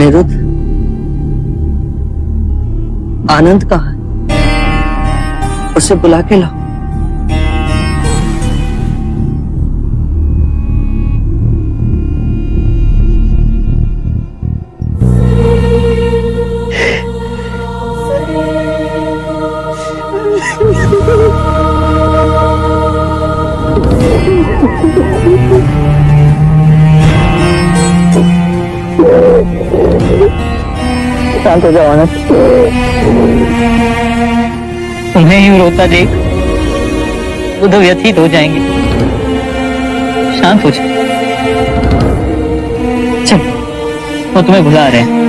अनिरुद्ध, आनंद कहाँ है? उसे बुला के लाओ। शांत हो जाओ आनंद। तुम्हें यूं रोता देख वो तो व्यथित हो जाएंगे। शांत हो जाओ। चल, वो तुम्हें बुला रहे हैं।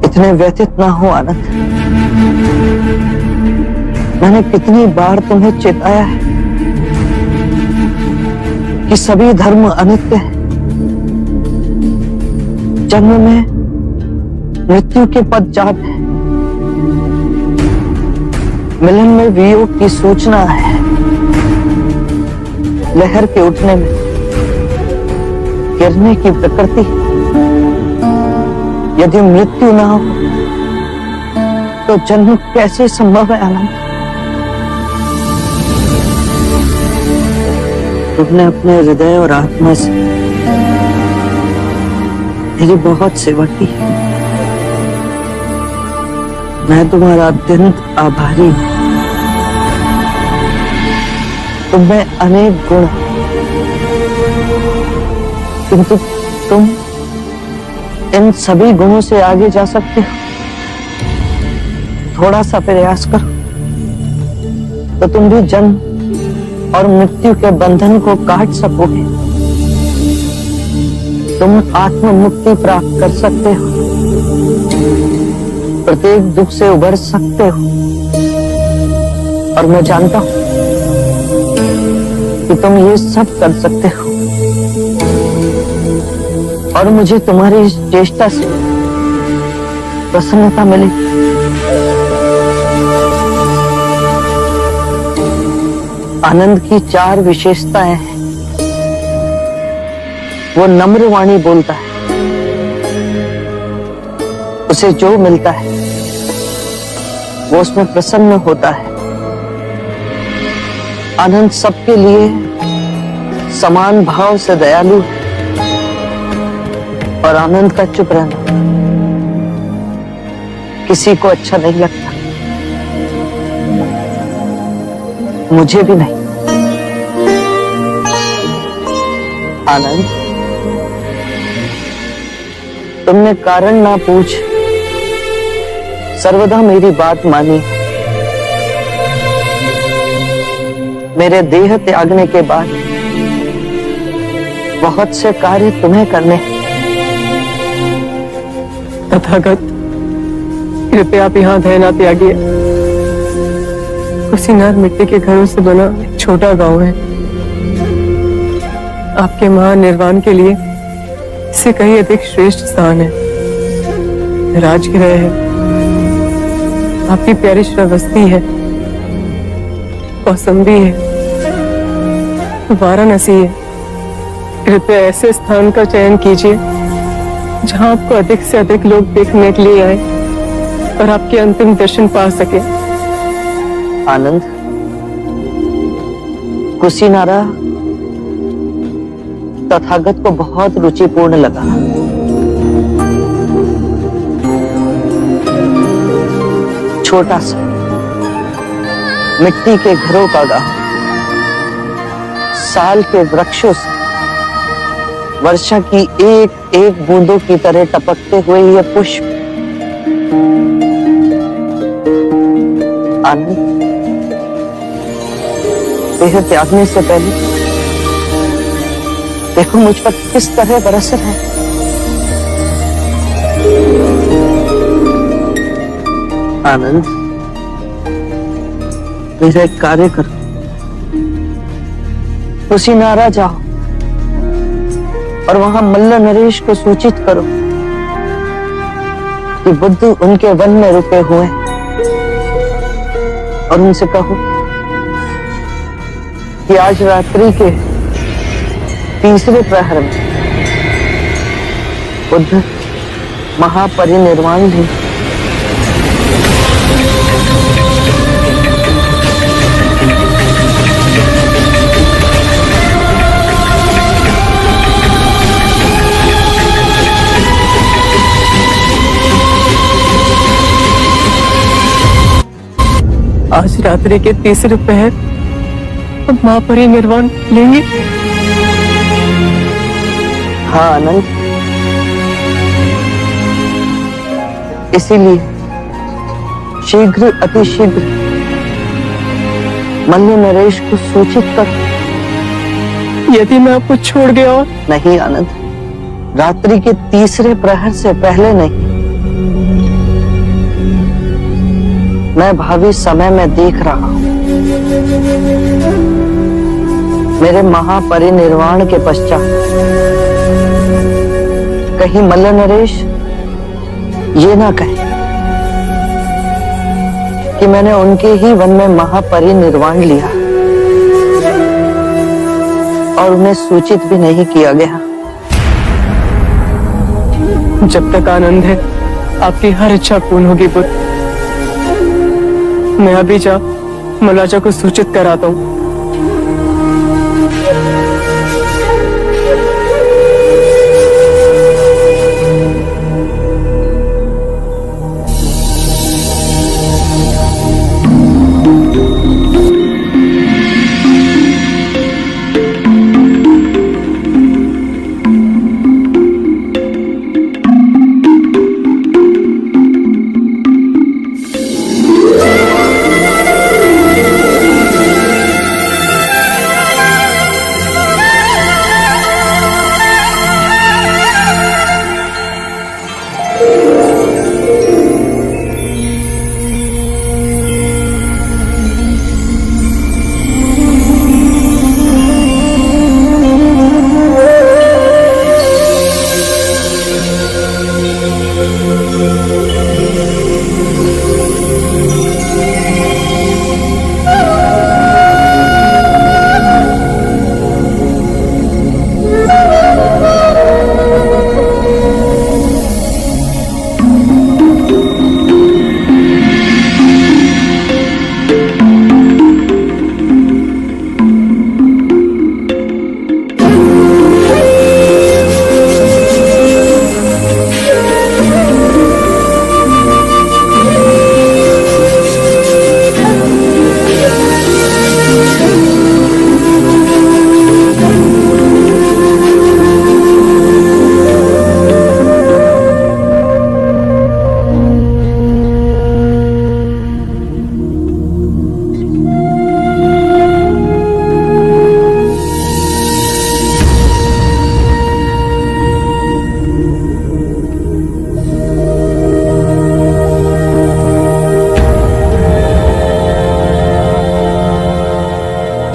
इतने व्यथित ना हो आनंद। मैंने कितनी बार तुम्हें चेताया है कि सभी धर्म अनित्य है। जन्म में मृत्यु के पश्चात है, मिलन में वियोग की सूचना है, लहर के उठने में गिरने की प्रकृति। यदि मृत्यु ना हो तो जन्म कैसे संभव है आनंद? तुमने अपने हृदय और आत्मा से मेरी बहुत सेवा की है। मैं तुम्हारा अत्यंत आभारी हूं। तुम्हें अनेक गुण, किंतु तुम इन सभी गुणों से आगे जा सकते हो। थोड़ा सा प्रयास करो तो तुम भी जन्म और मृत्यु के बंधन को काट सकोगे। तुम आत्म मुक्ति प्राप्त कर सकते हो, प्रत्येक दुख से उबर सकते हो। और मैं जानता हूं कि तुम ये सब कर सकते हो, और मुझे तुम्हारी इस चेष्टा से प्रसन्नता मिलेगी। आनंद की 4 विशेषताएं हैं। वो नम्र वाणी बोलता है, उसे जो मिलता है वो उसमें प्रसन्न होता है। आनंद सबके लिए समान भाव से दयालु है, और आनंद का चुप रहना किसी को अच्छा नहीं लगता, मुझे भी नहीं। आनंद, तुमने कारण ना पूछ सर्वदा मेरी बात मानी। मेरे देह त्यागने के बाद बहुत से कार्य तुम्हें करने। तथागत, कृपया आप यहाँ दया ना त्यागिए। कुशीनार मिट्टी के घरों से बना एक छोटा गांव है। आपके महानिर्वाण के लिए इससे कहीं अधिक श्रेष्ठ स्थान है। राजगृह है, आपकी प्यारी श्रावस्ती है, कौसंबी है, वाराणसी है। कृपया ऐसे स्थान का चयन कीजिए जहां आपको अधिक से अधिक लोग देखने के लिए आए और आपके अंतिम दर्शन पा सके। आनंद, कुशीनारा तथागत को बहुत रुचिपूर्ण लगा। छोटा सा मिट्टी के घरों का गांव, साल के वृक्षों से वर्षा की एक एक बूंदों की तरह टपकते हुए ये पुष्प। आनंद, देह त्यागने से पहले देखो मुझ पर किस तरह बरस रहा है। आनंद, मेरा एक कार्य करो, कुशीनारा जाओ और वहां मल्ल नरेश को सूचित करो कि बुद्ध उनके वन में रुके हुए और उनसे कहो कि आज रात्रि के तीसरे प्रहर में बुद्ध महापरिनिर्वाण लें। आज रात्रि के तीसरे पहर हम महापरिनिर्वाण लेंगे। हाँ अनंत, इसीलिए शीघ्र अतिशीघ्र मल्ल नरेश को सूचित कर। यदि मैं आपको छोड़ गया और नहीं आनंद, रात्रि के तीसरे प्रहर से पहले नहीं। मैं भावी समय में देख रहा हूं। मेरे महापरिनिर्वाण के पश्चात कहीं मल्ल नरेश ये ना कहे कि मैंने उनके ही वन में महापरिनिर्वाण लिया और उन्हें सूचित भी नहीं किया गया। जब तक आनंद है आपकी हर इच्छा पूर्ण होगी बुद्ध। मैं अभी जा मलाजा को सूचित कराता हूँ।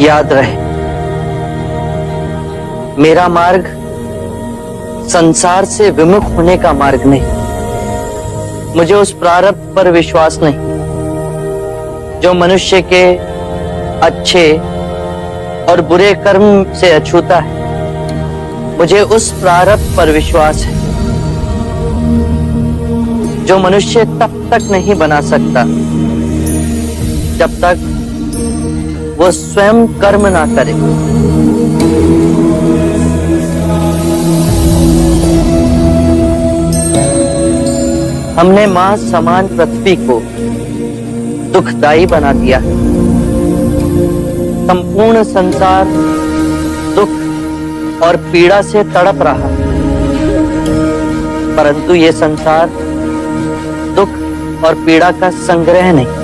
याद रहे, मेरा मार्ग संसार से विमुख होने का मार्ग नहीं। मुझे उस प्रारब्ध पर विश्वास नहीं जो मनुष्य के अच्छे और बुरे कर्म से अछूता है। मुझे उस प्रारब्ध पर विश्वास है जो मनुष्य तब तक नहीं बना सकता जब तक वो स्वयं कर्म ना करे। हमने मां समान पृथ्वी को दुखदाई बना दिया। संपूर्ण संसार दुख और पीड़ा से तड़प रहा, परंतु ये संसार दुख और पीड़ा का संग्रह नहीं।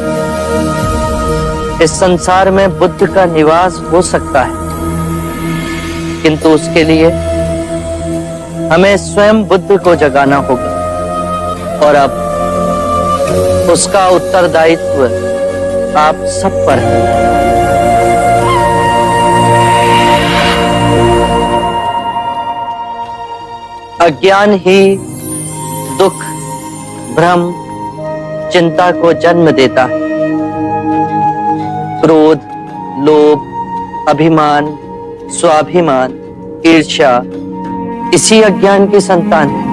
इस संसार में बुद्ध का निवास हो सकता है, किंतु उसके लिए हमें स्वयं बुद्ध को जगाना होगा और अब उसका उत्तरदायित्व आप सब पर है। अज्ञान ही दुख, भ्रम चिंता को जन्म देता है। क्रोध, लोभ, अभिमान, स्वाभिमान, ईर्ष्या इसी अज्ञान की संतान है।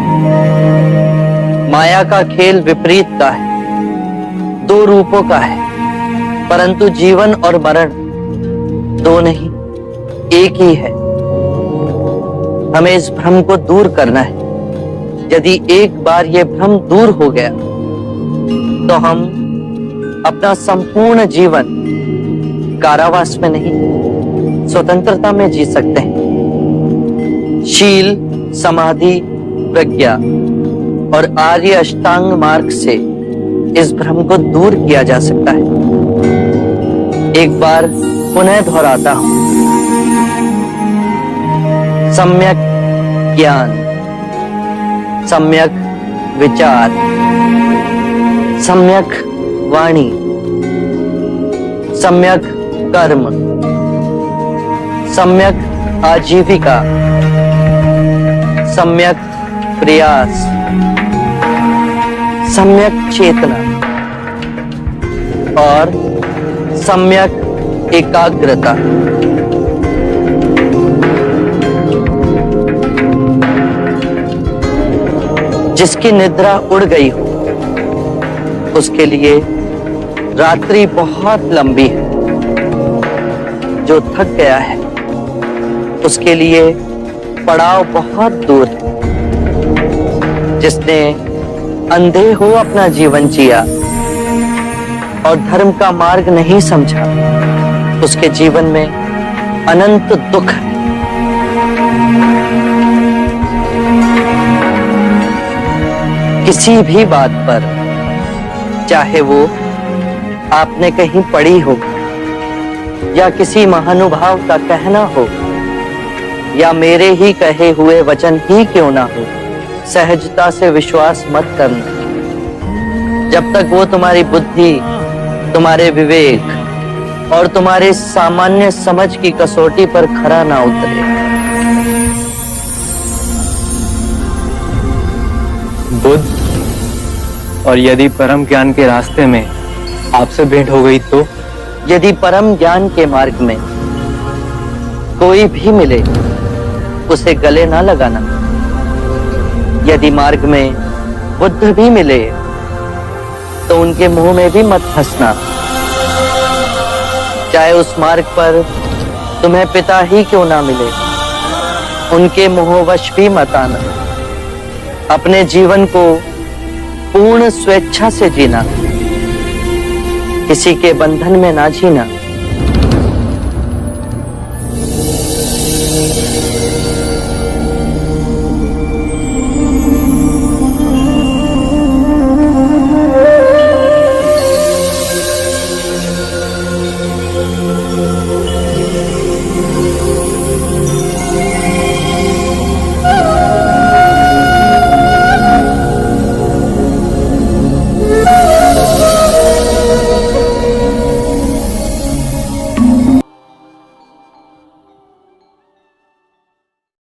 माया का खेल विपरीत का है, दो रूपों का है, परंतु जीवन और मरण दो नहीं, एक ही है। हमें इस भ्रम को दूर करना है। यदि एक बार ये भ्रम दूर हो गया तो हम अपना संपूर्ण जीवन कारावास में नहीं, स्वतंत्रता में जी सकते हैं। शील, समाधि, प्रज्ञा और आर्य अष्टांग मार्ग से इस भ्रम को दूर किया जा सकता है। एक बार पुनः दोहराता हूं, सम्यक ज्ञान, सम्यक विचार, सम्यक वाणी, सम्यक कर्म, सम्यक आजीविका, सम्यक प्रयास, सम्यक चेतना और सम्यक एकाग्रता। जिसकी निद्रा उड़ गई हो उसके लिए रात्रि बहुत लंबी है। जो थक गया है उसके लिए पड़ाव बहुत दूर है। जिसने अंधे हो अपना जीवन जिया और धर्म का मार्ग नहीं समझा, उसके जीवन में अनंत दुख है। किसी भी बात पर, चाहे वो आपने कहीं पढ़ी हो या किसी महानुभाव का कहना हो या मेरे ही कहे हुए वचन ही क्यों ना हो, सहजता से विश्वास मत करना। जब तक वो तुम्हारी बुद्धि, तुम्हारे विवेक और तुम्हारे सामान्य समझ की कसौटी पर खरा ना उतरे। बुद्ध, और यदि परम ज्ञान के रास्ते में आपसे भेंट हो गई तो? यदि परम ज्ञान के मार्ग में कोई भी मिले उसे गले ना लगाना। यदि मार्ग में बुद्ध भी मिले तो उनके मुंह में भी मत हंसना। चाहे उस मार्ग पर तुम्हें पिता ही क्यों ना मिले, उनके मोहवश भी मत आना। अपने जीवन को पूर्ण स्वेच्छा से जीना, किसी के बंधन में ना जीना।